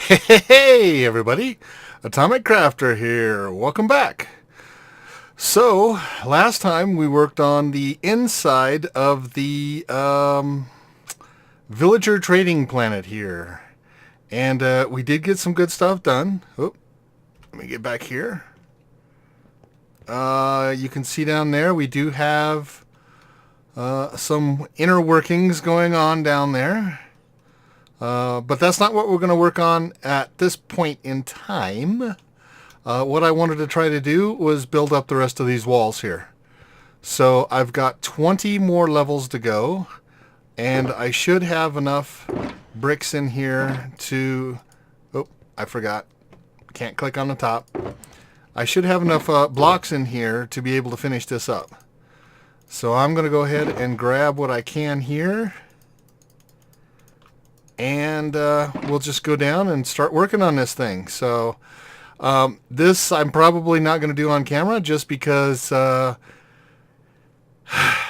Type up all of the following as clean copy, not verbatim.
Hey everybody, Atomic Crafter here. Welcome back. So, last time we worked on the inside of the villager trading planet here. And we did get some good stuff done. Oh, let me get back here. You can see down there we do have some inner workings going on down there. But that's not what we're going to work on at this point in time. What I wanted to try to do was build up the rest of these walls here. So I've got 20 more levels to go, and I should have enough bricks in here to... Oh, I forgot. Can't click on the top. I should have enough blocks in here to be able to finish this up. So I'm going to go ahead and grab what I can here. And we'll just go down and start working on this thing. So this I'm probably not going to do on camera just because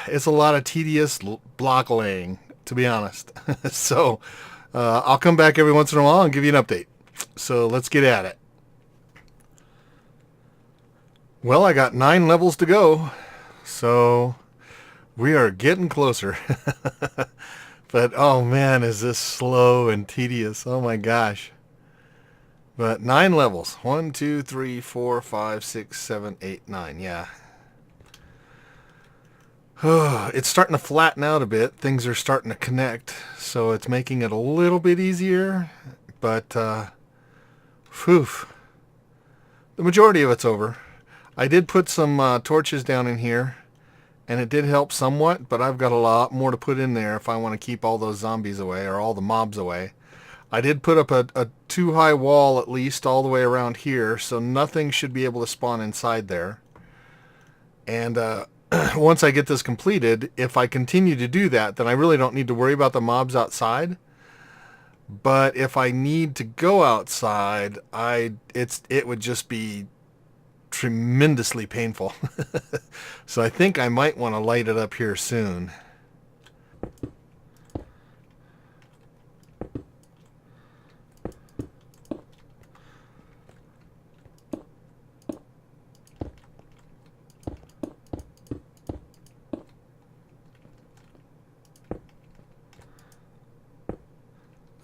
it's a lot of tedious block laying, to be honest. So I'll come back every once in a while and give you an update. So let's get at it. Well, I got 9 levels to go, so we are getting closer. But, oh man, is this slow and tedious. Oh my gosh. But 9 levels. 1, 2, 3, 4, 5, 6, 7, 8, 9. Yeah. Oh, it's starting to flatten out a bit. Things are starting to connect. So it's making it a little bit easier. But, phew. The majority of it's over. I did put some torches down in here. And it did help somewhat, but I've got a lot more to put in there if I want to keep all those zombies away, or all the mobs away. I did put up a too-high wall, at least, all the way around here, so nothing should be able to spawn inside there. And once I get this completed, if I continue to do that, then I really don't need to worry about the mobs outside. But if I need to go outside, it would just be tremendously painful. So I think I might want to light it up here soon.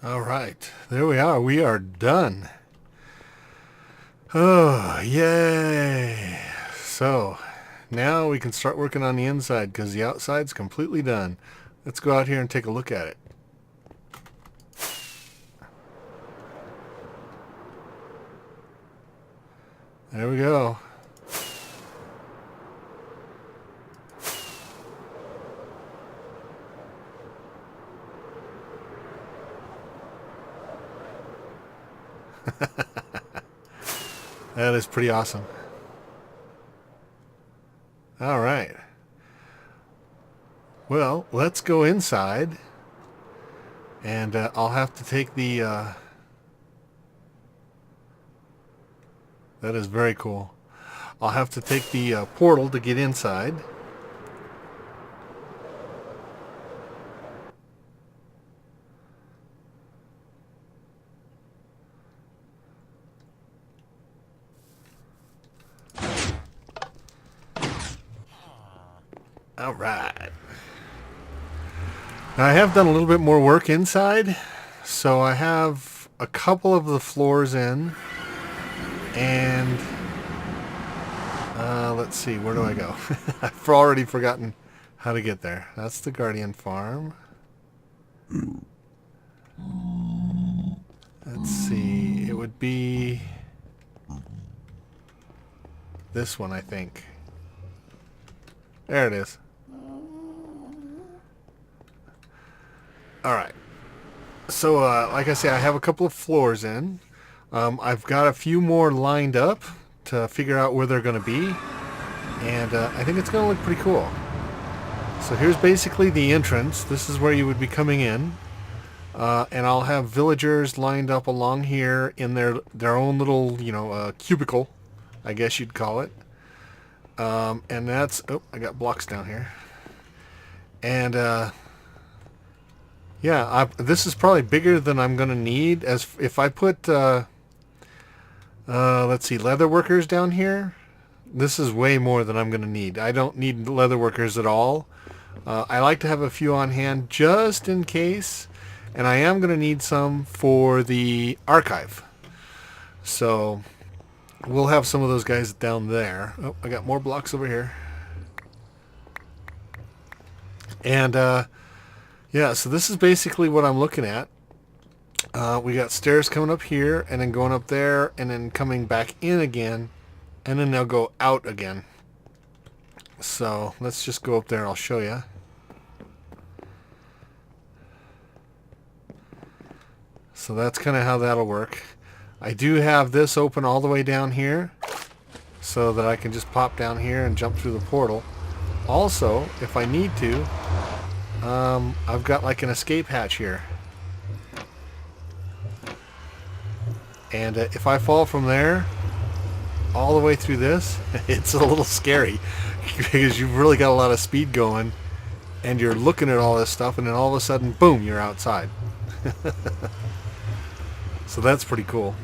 All right, there we are. We are done. Oh, yay. So, now we can start working on the inside because the outside's completely done. Let's go out here and take a look at it. There we go. That is pretty awesome. All right. Well, let's go inside. And I'll have to take the... that is very cool. I'll have to take the portal to get inside. All right. Now I have done a little bit more work inside, so I have a couple of the floors in, and let's see, where do I go? I've already forgotten how to get there. That's the Guardian Farm. Let's see, it would be this one, I think. There it is. Alright. So, like I say, I have a couple of floors in. I've got a few more lined up to figure out where they're going to be. And I think it's going to look pretty cool. So here's basically the entrance. This is where you would be coming in. And I'll have villagers lined up along here in their own little, cubicle, I guess you'd call it. And that's... Oh, I got blocks down here. And, Yeah, this is probably bigger than I'm going to need. As if I put, let's see, leather workers down here, this is way more than I'm going to need. I don't need leather workers at all. I like to have a few on hand just in case, and I am going to need some for the archive. So we'll have some of those guys down there. Oh, I got more blocks over here. And yeah, so this is basically what I'm looking at. We got stairs coming up here and then going up there and then coming back in again, and then they'll go out again. So let's just go up there. I'll show you. So that's kind of how that'll work. I do have this open all the way down here so that I can just pop down here and jump through the portal. Also, if I need to, I've got like an escape hatch here. And if I fall from there all the way through this, it's a little scary because you've really got a lot of speed going and you're looking at all this stuff and then all of a sudden, boom, you're outside. So that's pretty cool.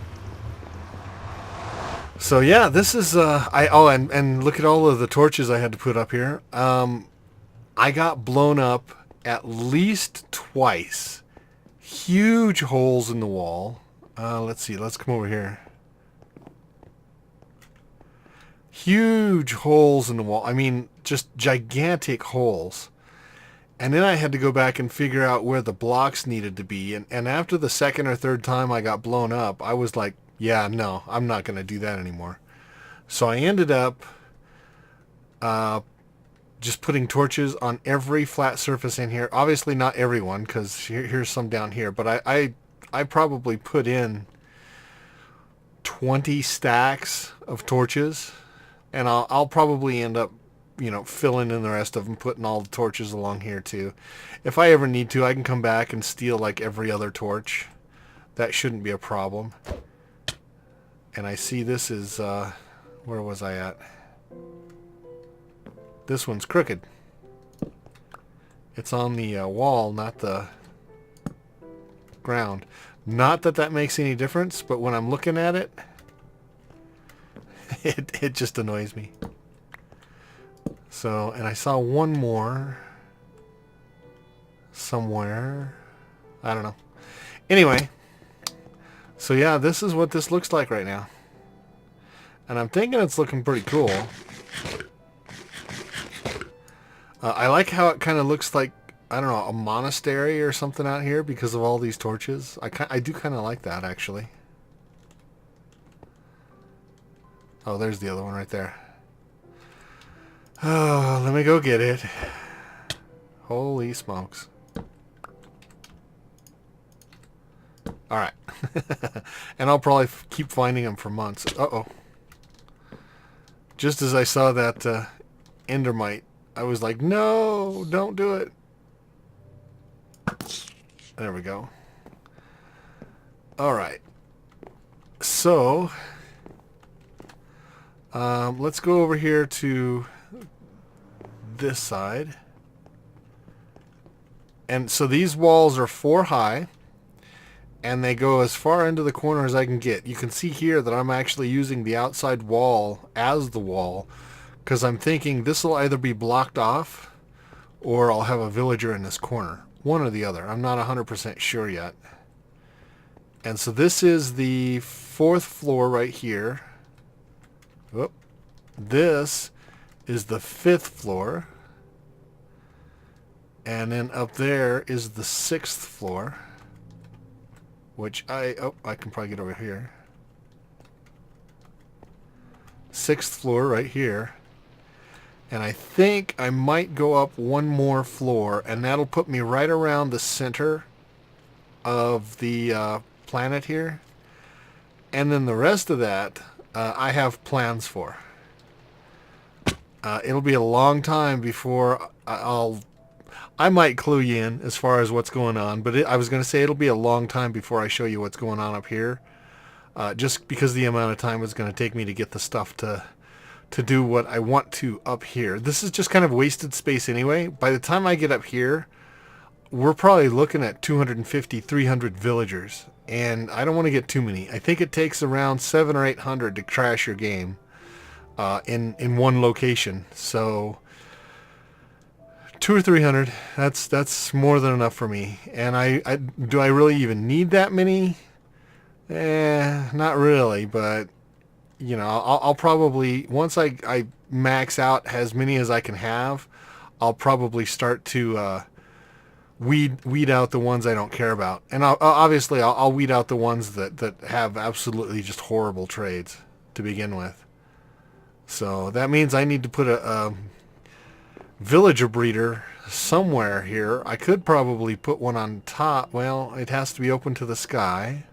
So yeah, this is and look at all of the torches I had to put up here. I got blown up at least twice. Huge holes in the wall. Let's see, let's come over here. Huge holes in the wall. I mean, just gigantic holes. And then I had to go back and figure out where the blocks needed to be. And after the second or third time I got blown up, I was like, yeah, no, I'm not going to do that anymore. So I ended up just putting torches on every flat surface in here. Obviously not everyone, because here's some down here. But I probably put in 20 stacks of torches. And I'll probably end up, filling in the rest of them, putting all the torches along here too. If I ever need to, I can come back and steal like every other torch. That shouldn't be a problem. And I see this is, where was I at? This one's crooked. It's on the wall, not the ground. Not that that makes any difference, but when I'm looking at it, it just annoys me. So, and I saw one more somewhere. I don't know. Anyway, so yeah, this is what this looks like right now. And I'm thinking it's looking pretty cool. I like how it kind of looks like, I don't know, a monastery or something out here because of all these torches. I do kind of like that, actually. Oh, there's the other one right there. Oh, let me go get it. Holy smokes. Alright. And I'll probably keep finding them for months. Uh-oh. Just as I saw that endermite, I was like, no, don't do it. There we go. Alright. So, let's go over here to this side. And so these walls are 4 high. And they go as far into the corner as I can get. You can see here that I'm actually using the outside wall as the wall, because I'm thinking this will either be blocked off or I'll have a villager in this corner. One or the other. I'm not 100% sure yet. And so this is the 4th floor right here. Whoop. This is the 5th floor. And then up there is the 6th floor. Which I can probably get over here. 6th floor right here. And I think I might go up one more floor, and that'll put me right around the center of the planet here. And then the rest of that, I have plans for. It'll be a long time before I might clue you in as far as what's going on, but I was going to say it'll be a long time before I show you what's going on up here, just because the amount of time it's going to take me to get the stuff to do what I want to up here. This is just kind of wasted space anyway. By the time I get up here, we're probably looking at 250, 300 villagers. And I don't want to get too many. I think it takes around 700 or 800 to crash your game in one location. So 200 or 300, that's more than enough for me. And do I really even need that many? Not really, but you know, I'll probably, once I max out as many as I can have, I'll probably start to weed out the ones I don't care about. And I'll weed out the ones that have absolutely just horrible trades to begin with. So that means I need to put a villager breeder somewhere here. I could probably put one on top. Well, it has to be open to the sky.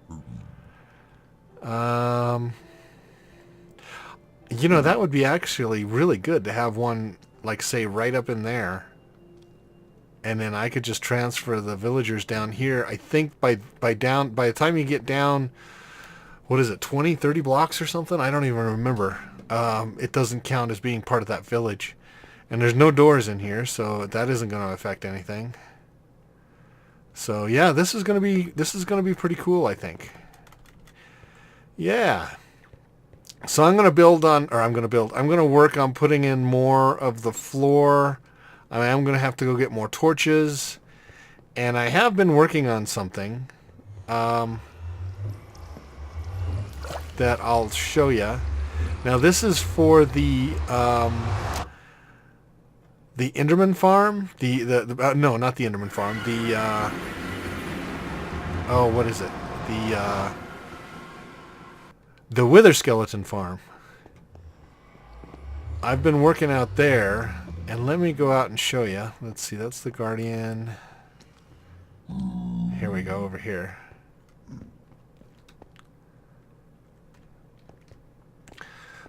You know, that would be actually really good to have one, like, say, right up in there. And then I could just transfer the villagers down here. I think by the time you get down, what is it, 20, 30 blocks or something? I don't even remember. It doesn't count as being part of that village. And there's no doors in here, so that isn't going to affect anything. So yeah, this is going to be pretty cool, I think. Yeah. So I'm going to work on putting in more of the floor. I am going to have to go get more torches. And I have been working on something that I'll show you. Now this is for the Enderman farm. No, not the Enderman farm. What is it? The Wither Skeleton farm. I've been working out there, and let me go out and show you. Let's see, that's the Guardian. Here we go, over here.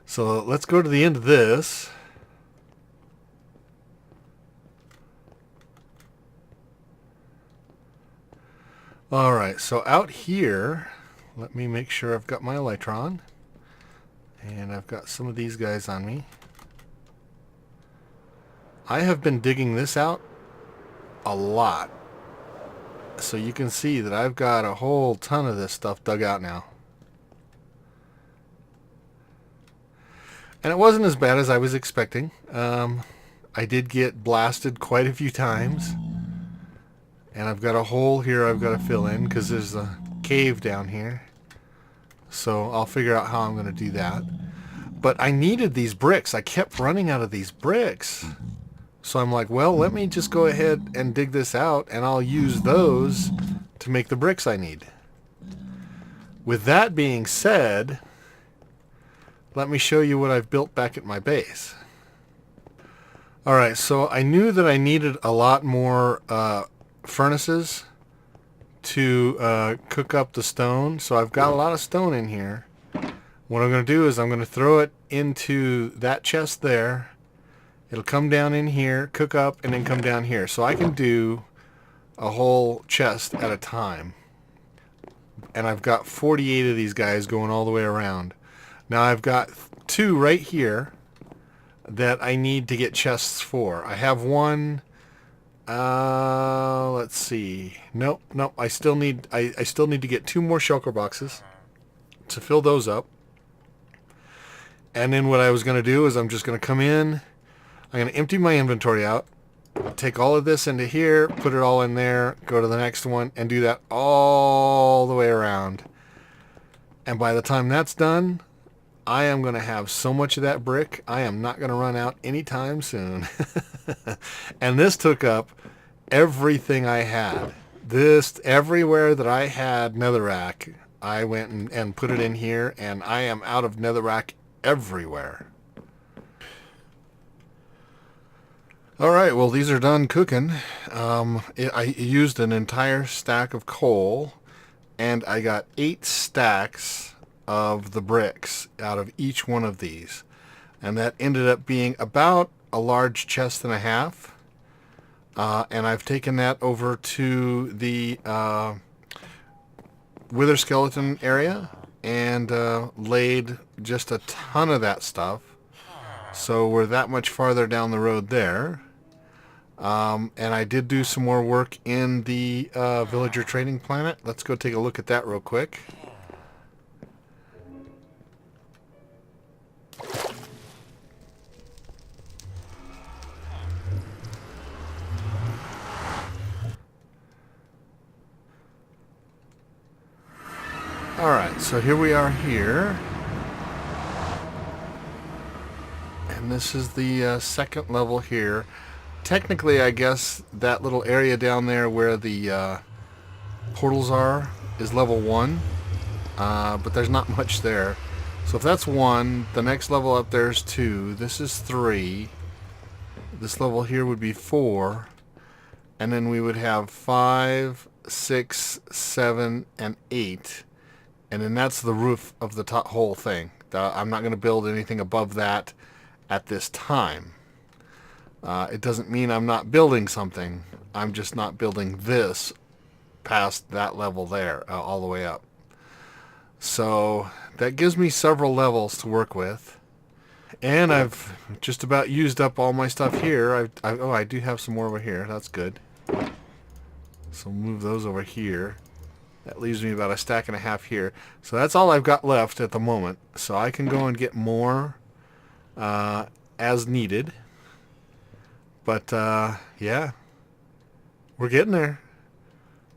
So let's go to the end of this. Alright, so out here, let me make sure I've got my Elytron. And I've got some of these guys on me. I have been digging this out a lot. So you can see that I've got a whole ton of this stuff dug out now. And it wasn't as bad as I was expecting. I did get blasted quite a few times. And I've got a hole here I've got to fill in because there's a cave down here. So I'll figure out how I'm going to do that. But I needed these bricks. I kept running out of these bricks. So I'm like, well, let me just go ahead and dig this out, and I'll use those to make the bricks I need. With that being said, let me show you what I've built back at my base. Alright, so I knew that I needed a lot more furnaces to cook up the stone. So I've got a lot of stone in here. What I'm going to do is I'm going to throw it into that chest there. It'll come down in here, cook up, and then come down here. So I can do a whole chest at a time. And I've got 48 of these guys going all the way around. Now I've got 2 right here that I need to get chests for. I have one. Let's see. Nope. I still need to get 2 more shulker boxes to fill those up. And then what I was going to do is I'm just going to come in. I'm going to empty my inventory out, take all of this into here, put it all in there, go to the next one, and do that all the way around. And by the time that's done, I am going to have so much of that brick, I am not going to run out anytime soon. And this took up everything I had. Everywhere that I had netherrack, I went and put it in here, and I am out of netherrack everywhere. Alright, well, these are done cooking. I used an entire stack of coal, and I got 8 stacks of the bricks out of each one of these. And that ended up being about a large chest and a half. And I've taken that over to the Wither Skeleton area and laid just a ton of that stuff. So we're that much farther down the road there. And I did do some more work in the villager trading planet. Let's go take a look at that real quick. Alright, so here we are here. And this is the second level here. Technically, I guess that little area down there where the portals are is level 1. But there's not much there. So if that's 1, the next level up there is 2. This is 3. This level here would be 4. And then we would have 5, 6, 7, and 8. And then that's the roof of the whole thing. I'm not going to build anything above that at this time. It doesn't mean I'm not building something. I'm just not building this past that level there, all the way up. So that gives me several levels to work with. And I've just about used up all my stuff here. Oh, I do have some more over here. That's good. So move those over here. That leaves me about a stack and a half here. So that's all I've got left at the moment. So I can go and get more as needed. But yeah, we're getting there.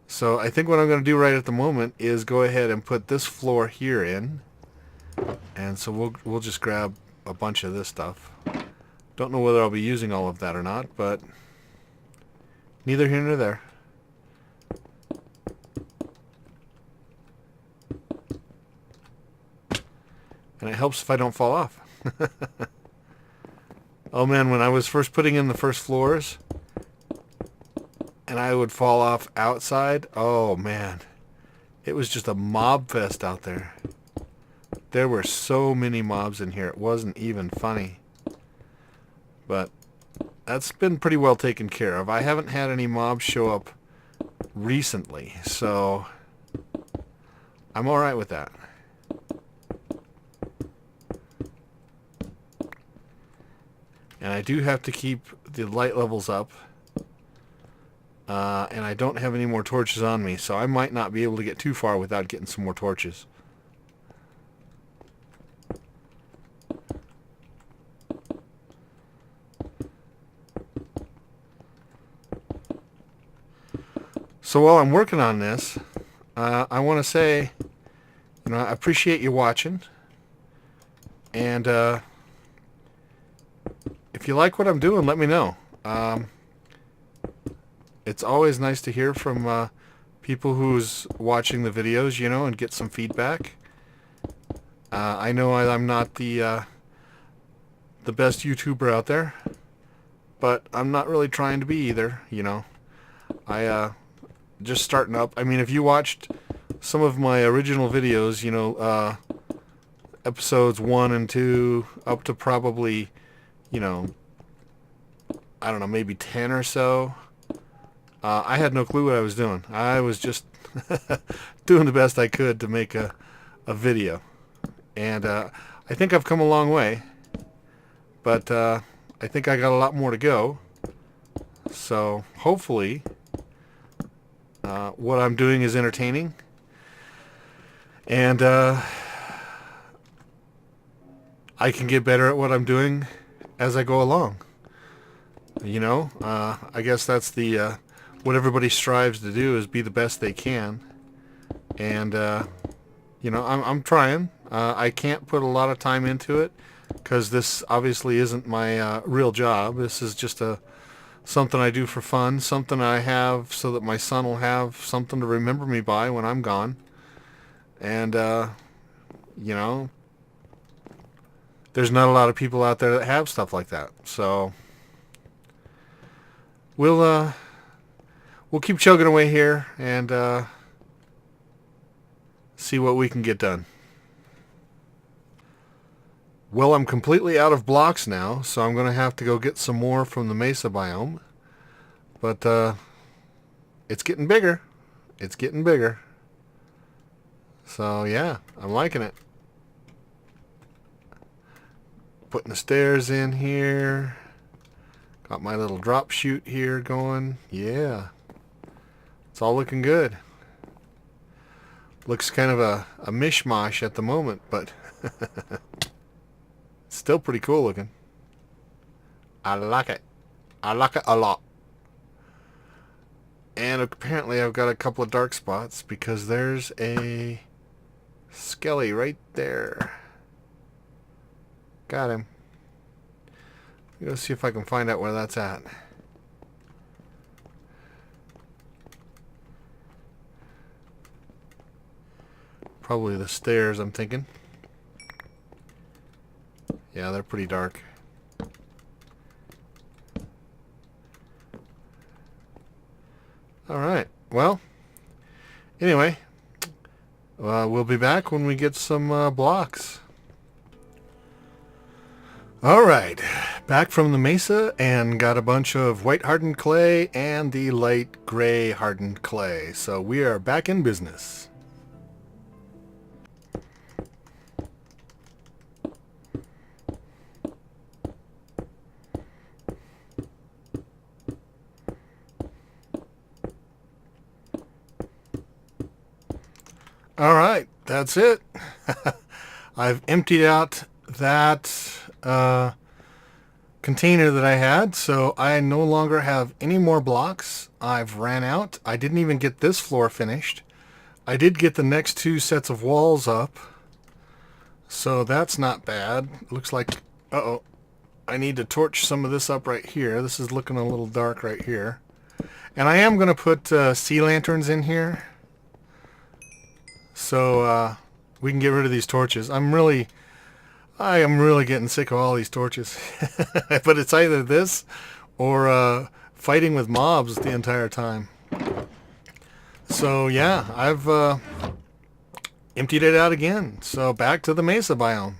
So I think what I'm going to do right at the moment is go ahead and put this floor here in. And so we'll just grab a bunch of this stuff. Don't know whether I'll be using all of that or not, but neither here nor there. And it helps if I don't fall off. Oh man, when I was first putting in the first floors and I would fall off outside, oh man, it was just a mob fest out there. There were so many mobs in here, it wasn't even funny. But that's been pretty well taken care of. I haven't had any mobs show up recently, so I'm alright with that. And I do have to keep the light levels up. And I don't have any more torches on me, so I might not be able to get too far without getting some more torches. So while I'm working on this, I want to say, I appreciate you watching. And if you like what I'm doing, let me know. It's always nice to hear from people who's watching the videos, and get some feedback. I know I'm not the best YouTuber out there, but I'm not really trying to be either, I just starting up. I mean, if you watched some of my original videos, episodes 1 and 2 up to probably, I don't know, maybe 10 or so. I had no clue what I was doing. I was just doing the best I could to make a video. And I think I've come a long way. But I think I got a lot more to go. So hopefully what I'm doing is entertaining. And I can get better at what I'm doing as I go along. I guess that's the what everybody strives to do, is be the best they can. And I'm trying. I can't put a lot of time into it because this obviously isn't my real job. This is just something I do for fun, something I have so that my son will have something to remember me by when I'm gone. And there's not a lot of people out there that have stuff like that. So we'll keep chugging away here and see what we can get done. Well, I'm completely out of blocks now, so I'm going to have to go get some more from the mesa biome. But it's getting bigger. It's getting bigger. So yeah, I'm liking it. Putting the stairs in here. Got my little drop chute here going. Yeah. It's all looking good. Looks kind of a mishmash at the moment, but still pretty cool looking. I like it. I like it a lot. And apparently I've got a couple of dark spots because there's a skelly right there. Got him. Let's see if I can find out where that's at. Probably the stairs, I'm thinking. Yeah, they're pretty dark. Alright, well, anyway, we'll be back when we get some blocks. Alright, back from the mesa and got a bunch of white hardened clay and the light gray hardened clay. So we are back in business. Alright, that's it. I've emptied out that container that I had, so I no longer have any more blocks. I've ran out. I didn't even get this floor finished. I did get the next two sets of walls up, so that's not bad. Looks like, uh-oh, I need to torch some of this up right here. This is looking a little dark right here. And I am going to put sea lanterns in here, so we can get rid of these torches. I am really getting sick of all these torches. But it's either this or fighting with mobs the entire time. So yeah, I've emptied it out again. So back to the mesa biome.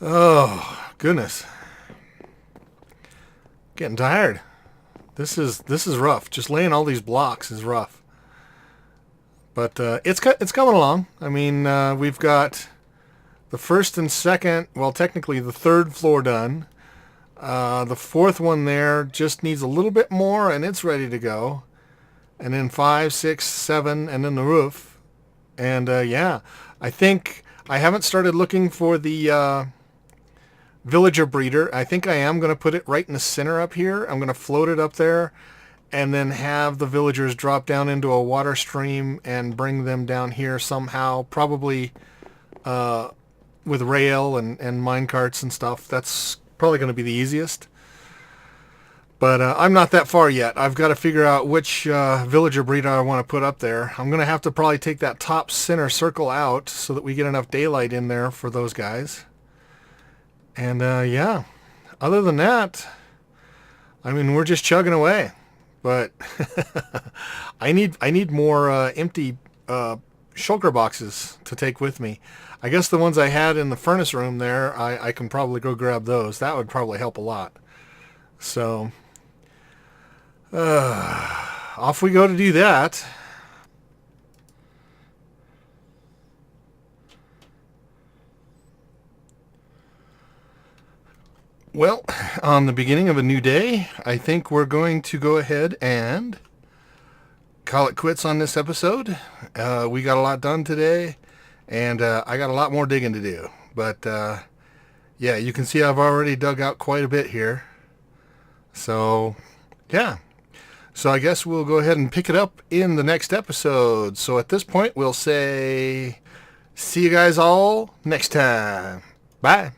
Oh goodness, getting tired. This is rough. Just laying all these blocks is rough. But it's coming along. I mean, we've got the first and second, well, technically the third floor done. The fourth one there just needs a little bit more, and it's ready to go. And then 5, 6, 7, and then the roof. And yeah, I think I haven't started looking for the villager breeder. I think I am going to put it right in the center up here. I'm going to float it up there, and then have the villagers drop down into a water stream and bring them down here somehow, probably with rail and mine carts and stuff. That's probably going to be the easiest. But I'm not that far yet. I've got to figure out which villager breeder I want to put up there. I'm going to have to probably take that top center circle out so that we get enough daylight in there for those guys. And yeah, other than that, I mean, we're just chugging away. But I need more empty shulker boxes to take with me. I guess the ones I had in the furnace room there, I can probably go grab those. That would probably help a lot. So off we go to do that. Well, on the beginning of a new day, I think we're going to go ahead and call it quits on this episode. We got a lot done today, and I got a lot more digging to do. But yeah, you can see I've already dug out quite a bit here. So yeah, so I guess we'll go ahead and pick it up in the next episode. So at this point, we'll say see you guys all next time. Bye.